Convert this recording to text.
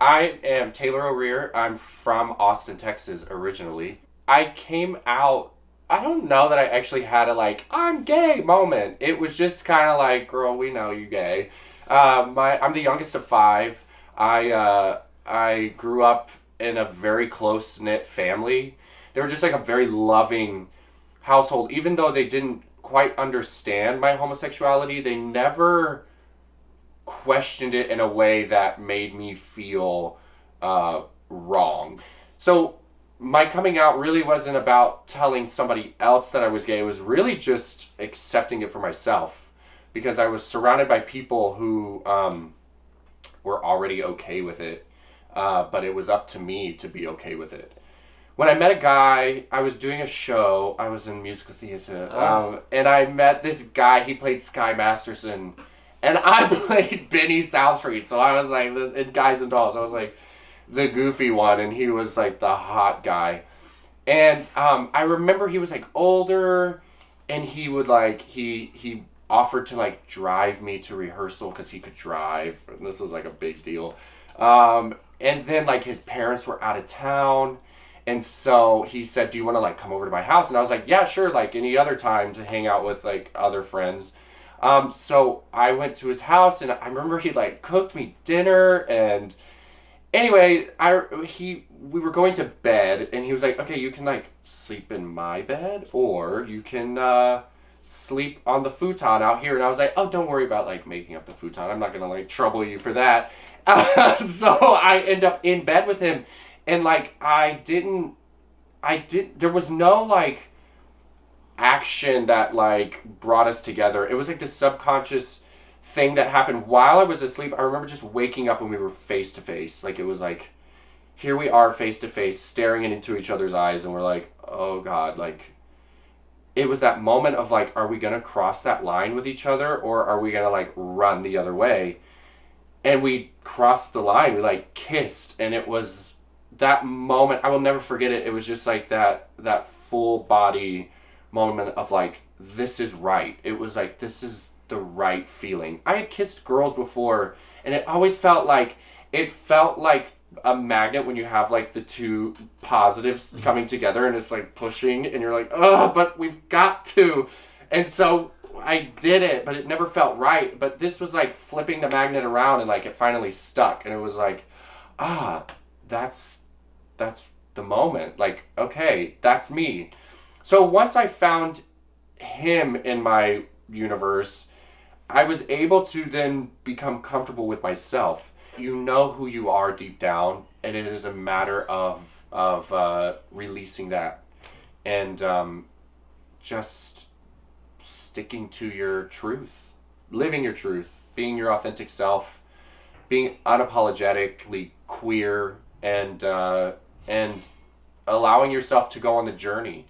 I am Taylor Orear. I'm from Austin, Texas originally. I came out, I don't know that I actually had a like, I'm gay moment. It was just kind of like, girl, we know you gay. I'm the youngest of five. I grew up in a very close knit family. They were just like a very loving household. Even though they didn't quite understand my homosexuality, they never questioned it in a way that made me feel wrong. So my coming out really wasn't about telling somebody else that I was gay. It was really just accepting it for myself because I was surrounded by people who were already okay with it, but it was up to me to be okay with it. When I met a guy, I was doing a show. I was in musical theater, and I met this guy. He played Sky Masterson, and I played Benny Southstreet. So I was like, in Guys and Dolls, I was like the goofy one, and he was like the hot guy. And I remember he was like older, and he would like he offered to like drive me to rehearsal because he could drive. And this was like a big deal. And then like his parents were out of town. And so he said, do you want to like come over to my house? And I was like, yeah, sure. Like any other time to hang out with like other friends. So I went to his house and I remember he like cooked me dinner and anyway, we were going to bed and he was like, okay, you can like sleep in my bed or you can, sleep on the futon out here. And I was like, oh, don't worry about like making up the futon. I'm not going to like trouble you for that. So I end up in bed with him. And like there was no like action that like brought us together. It was like this subconscious thing that happened while I was asleep. I remember just waking up when we were face to face. Like it was like, here we are face to face staring into each other's eyes and we're like, oh God, like it was that moment of like, are we gonna cross that line with each other or are we gonna like run the other way? And we crossed the line, we like kissed and it was that moment, I will never forget it. It was just like that full body moment of like, this is right. It was like, this is the right feeling. I had kissed girls before and it always felt like a magnet when you have like the two positives coming together and it's like pushing and you're like, oh, but we've got to. And so I did it, but it never felt right. But this was like flipping the magnet around and like it finally stuck and it was like, that's the moment. Like, okay, that's me. So once I found him in my universe, I was able to then become comfortable with myself. You know who you are deep down, and it is a matter of releasing that and just sticking to your truth, living your truth, being your authentic self, being unapologetically queer and allowing yourself to go on the journey.